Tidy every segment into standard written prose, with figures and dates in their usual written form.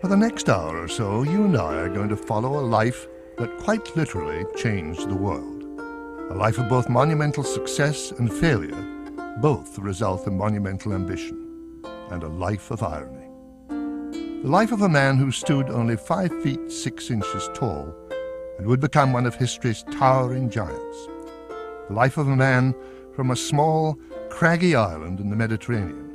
For the next hour or so, you and I are going to follow a life that quite literally changed the world. A life of both monumental success and failure, both the result of monumental ambition, and a life of irony. The life of a man who stood only 5 feet 6 inches tall and would become one of history's towering giants. The life of a man from a small, craggy island in the Mediterranean,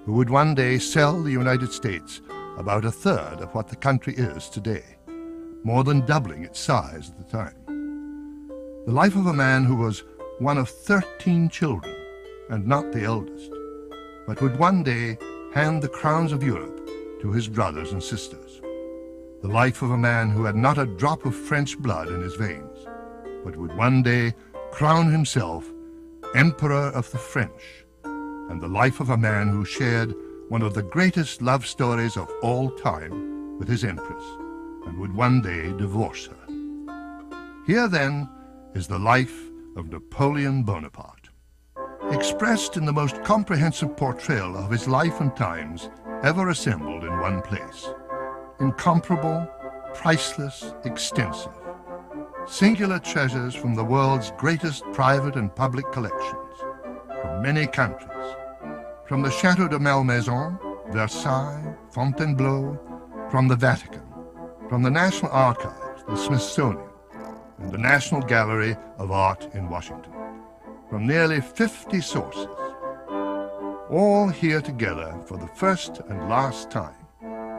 who would one day sell the United States about a third of what the country is today, more than doubling its size at the time. The life of a man who was one of 13 children, and not the eldest, but would one day hand the crowns of Europe to his brothers and sisters. The life of a man who had not a drop of French blood in his veins, but would one day crown himself Emperor of the French, and the life of a man who shared one of the greatest love stories of all time with his Empress, and would one day divorce her. Here, then, is the life of Napoleon Bonaparte, expressed in the most comprehensive portrayal of his life and times ever assembled in one place. Incomparable, priceless, extensive. Singular treasures from the world's greatest private and public collections, from many countries, from the Château de Malmaison, Versailles, Fontainebleau, from the Vatican, from the National Archives, the Smithsonian, and the National Gallery of Art in Washington, from nearly 50 sources, all here together for the first and last time,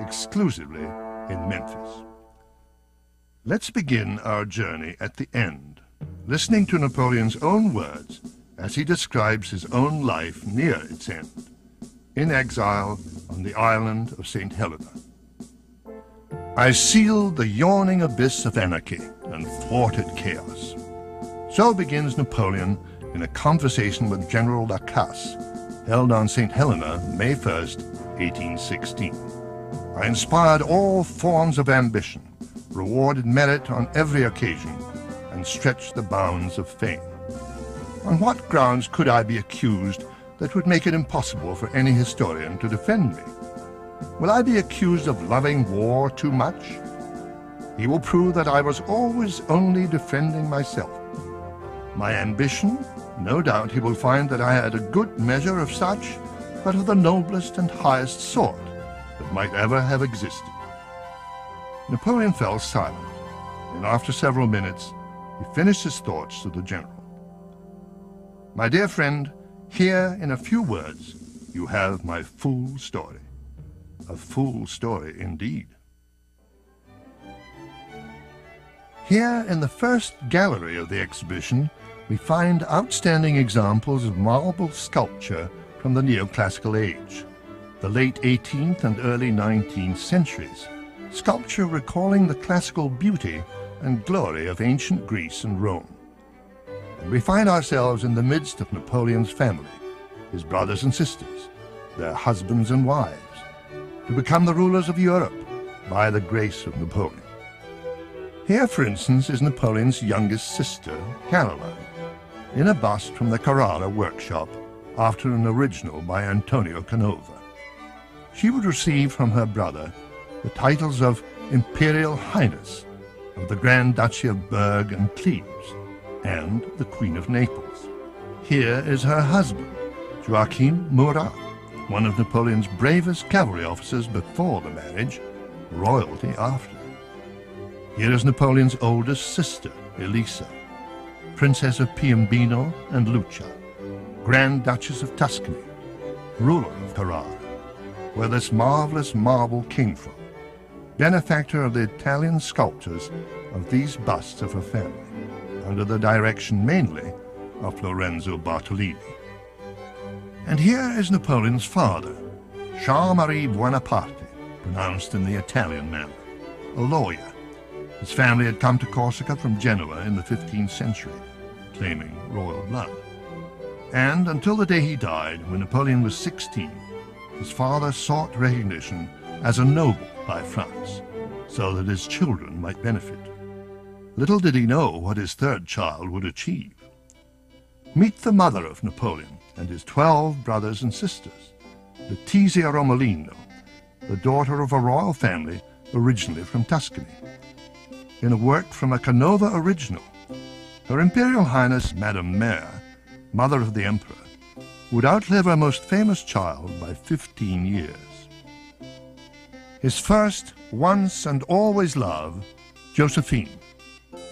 exclusively in Memphis. Let's begin our journey at the end, listening to Napoleon's own words as he describes his own life near its end, in exile on the island of St. Helena. I sealed the yawning abyss of anarchy and thwarted chaos. So begins Napoleon in a conversation with General Lacasse, held on St. Helena, May 1st, 1816. I inspired all forms of ambition, rewarded merit on every occasion, and stretched the bounds of fame. On what grounds could I be accused that would make it impossible for any historian to defend me? Will I be accused of loving war too much? He will prove that I was always only defending myself. My ambition, no doubt he will find that I had a good measure of such, but of the noblest and highest sort that might ever have existed. Napoleon fell silent, and after several minutes he finished his thoughts to the general. My dear friend, here in a few words you have my full story. A full story indeed. Here in the first gallery of the exhibition we find outstanding examples of marble sculpture from the neoclassical age, the late 18th and early 19th centuries, sculpture recalling the classical beauty and glory of ancient Greece and Rome. And we find ourselves in the midst of Napoleon's family, his brothers and sisters, their husbands and wives, to become the rulers of Europe by the grace of Napoleon. Here, for instance, is Napoleon's youngest sister, Caroline, in a bust from the Carrara workshop after an original by Antonio Canova. She would receive from her brother the titles of Imperial Highness of the Grand Duchy of Berg and Cleves and the Queen of Naples. Here is her husband, Joachim Murat, one of Napoleon's bravest cavalry officers before the marriage, royalty after. Here is Napoleon's oldest sister, Elisa, Princess of Piombino and Lucca, Grand Duchess of Tuscany, ruler of Carrara, where this marvelous marble came from, benefactor of the Italian sculptors of these busts of her family, under the direction mainly of Lorenzo Bartolini. And here is Napoleon's father, Charles-Marie Buonaparte, pronounced in the Italian manner, a lawyer. His family had come to Corsica from Genoa in the 15th century, claiming royal blood. And until the day he died, when Napoleon was 16, his father sought recognition as a noble by France, so that his children might benefit. Little did he know what his third child would achieve. Meet the mother of Napoleon and his 12 brothers and sisters, Letizia Romolino, the daughter of a royal family originally from Tuscany. In a work from a Canova original, Her Imperial Highness Madame Mère, mother of the Emperor, would outlive her most famous child by 15 years. His first, once and always love, Josephine,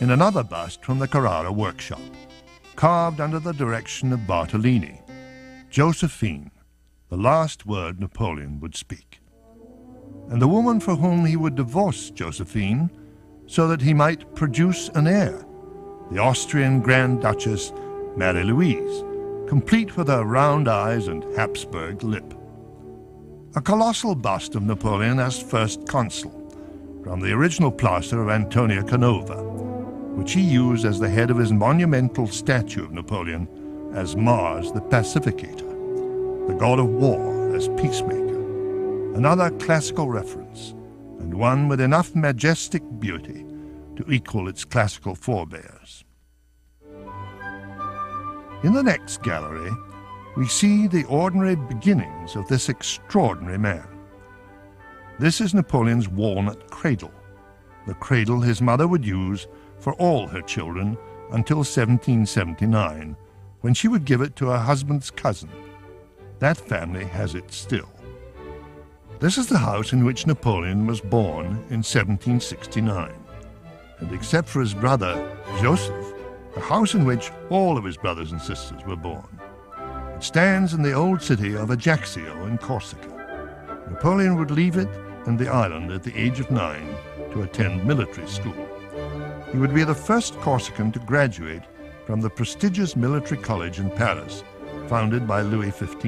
in another bust from the Carrara workshop, carved under the direction of Bartolini. Josephine, the last word Napoleon would speak. And the woman for whom he would divorce Josephine so that he might produce an heir, the Austrian Grand Duchess Marie-Louise, complete with her round eyes and Habsburg lip. A colossal bust of Napoleon as first consul, from the original plaster of Antonio Canova, which he used as the head of his monumental statue of Napoleon as Mars the Pacificator, the god of war as peacemaker. Another classical reference, and one with enough majestic beauty to equal its classical forebears. In the next gallery, we see the ordinary beginnings of this extraordinary man. This is Napoleon's walnut cradle, the cradle his mother would use for all her children until 1779, when she would give it to her husband's cousin. That family has it still. This is the house in which Napoleon was born in 1769, and except for his brother Joseph, the house in which all of his brothers and sisters were born. It stands in the old city of Ajaccio in Corsica. Napoleon would leave it and the island at the age of 9 to attend military school. He would be the first Corsican to graduate from the prestigious military college in Paris, founded by Louis XV,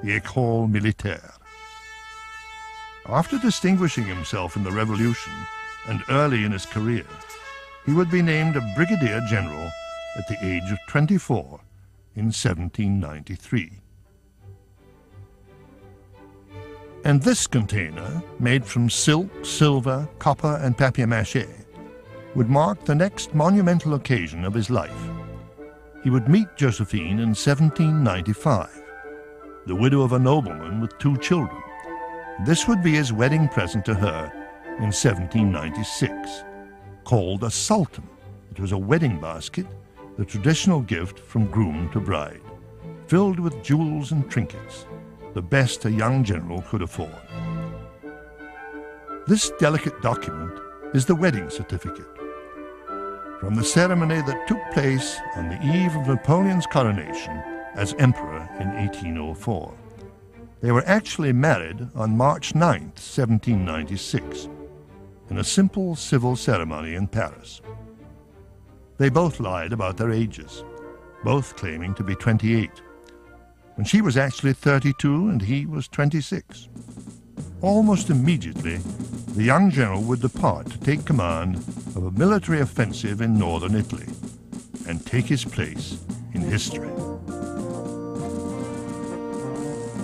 the École Militaire. After distinguishing himself in the Revolution and early in his career, he would be named a brigadier general at the age of 24 in 1793. And this container, made from silk, silver, copper, and papier-mâché, would mark the next monumental occasion of his life. He would meet Josephine in 1795, the widow of a nobleman with 2 children. This would be his wedding present to her in 1796, called a sultan. It was a wedding basket, the traditional gift from groom to bride, filled with jewels and trinkets, the best a young general could afford. This delicate document is the wedding certificate. From the ceremony that took place on the eve of Napoleon's coronation as emperor in 1804. They were actually married on March 9th, 1796, in a simple civil ceremony in Paris. They both lied about their ages, both claiming to be 28, when she was actually 32 and he was 26. Almost immediately, the young general would depart to take command of a military offensive in northern Italy and take his place in history.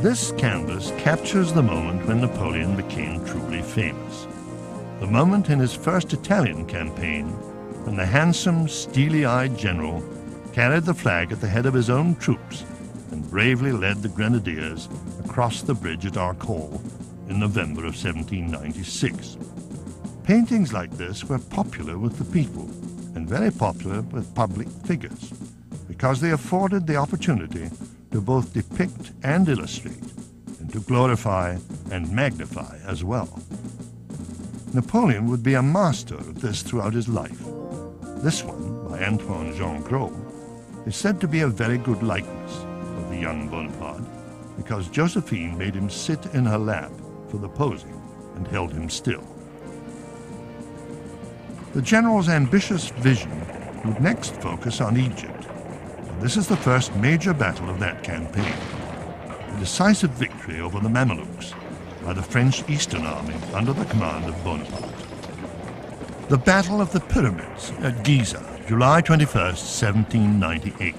This canvas captures the moment when Napoleon became truly famous. The moment in his first Italian campaign when the handsome, steely-eyed general carried the flag at the head of his own troops and bravely led the grenadiers across the bridge at Arcole in November of 1796. Paintings like this were popular with the people and very popular with public figures because they afforded the opportunity to both depict and illustrate, and to glorify and magnify as well. Napoleon would be a master of this throughout his life. This one, by Antoine Jean Gros, is said to be a very good likeness of the young Bonaparte, because Josephine made him sit in her lap for the posing and held him still. The general's ambitious vision would next focus on Egypt. This is the first major battle of that campaign, a decisive victory over the Mamelukes by the French Eastern Army under the command of Bonaparte. The Battle of the Pyramids at Giza, July 21st, 1798,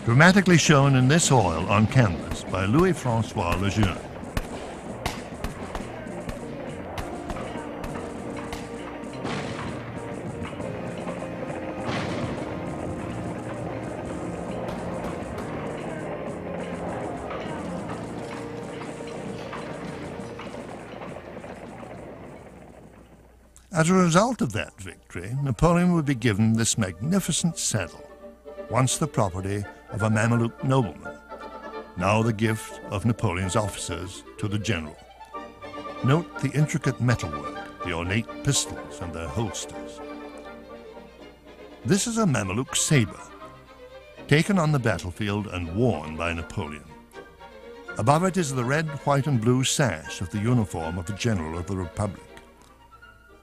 dramatically shown in this oil on canvas by Louis-François Lejeune. As a result of that victory, Napoleon would be given this magnificent saddle, once the property of a Mameluke nobleman, now the gift of Napoleon's officers to the general. Note the intricate metalwork, the ornate pistols and their holsters. This is a Mameluke saber, taken on the battlefield and worn by Napoleon. Above it is the red, white and blue sash of the uniform of the General of the Republic,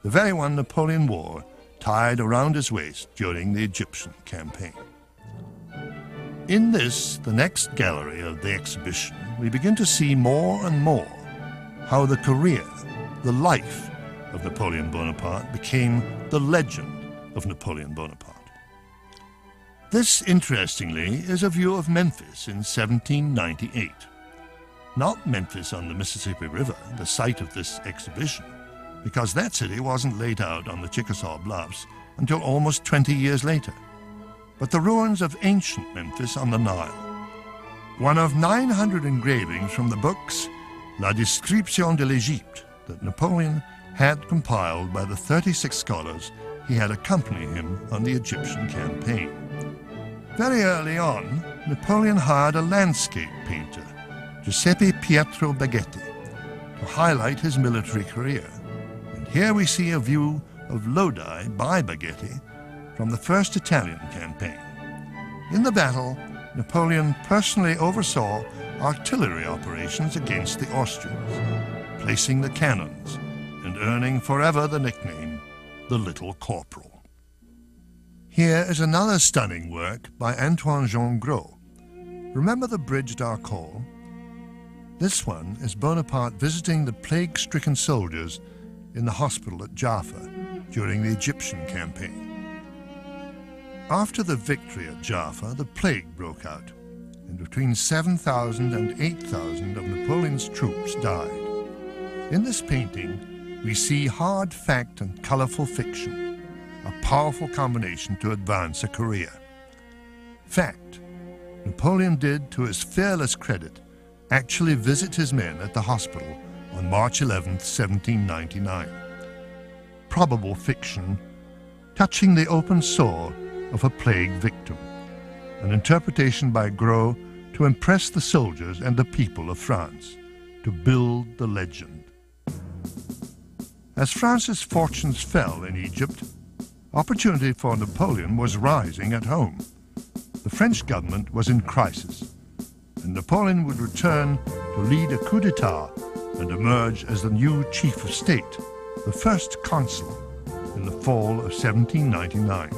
the very one Napoleon wore tied around his waist during the Egyptian campaign. In this, the next gallery of the exhibition, we begin to see more and more how the career, the life of Napoleon Bonaparte became the legend of Napoleon Bonaparte. This, interestingly, is a view of Memphis in 1798. Not Memphis on the Mississippi River, the site of this exhibition, because that city wasn't laid out on the Chickasaw Bluffs until almost 20 years later, but the ruins of ancient Memphis on the Nile. One of 900 engravings from the books La Description de l'Égypte that Napoleon had compiled by the 36 scholars he had accompany him on the Egyptian campaign. Very early on, Napoleon hired a landscape painter, Giuseppe Pietro Baghetti, to highlight his military career. And here we see a view of Lodi by Baghetti from the First Italian campaign. In the battle, Napoleon personally oversaw artillery operations against the Austrians, placing the cannons and earning forever the nickname, the Little Corporal. Here is another stunning work by Antoine Jean Gros. Remember the bridge d'Arcole? This one is Bonaparte visiting the plague-stricken soldiers in the hospital at Jaffa during the Egyptian campaign. After the victory at Jaffa, the plague broke out, and between 7,000 and 8,000 of Napoleon's troops died. In this painting, we see hard fact and colorful fiction, a powerful combination to advance a career. Fact: Napoleon did, to his fearless credit, actually visit his men at the hospital on March 11, 1799. Probable fiction: touching the open sore of a plague victim, an interpretation by Gros to impress the soldiers and the people of France, to build the legend. As France's fortunes fell in Egypt, opportunity for Napoleon was rising at home. The French government was in crisis, and Napoleon would return to lead a coup d'etat and emerge as the new chief of state, the first consul, in the fall of 1799.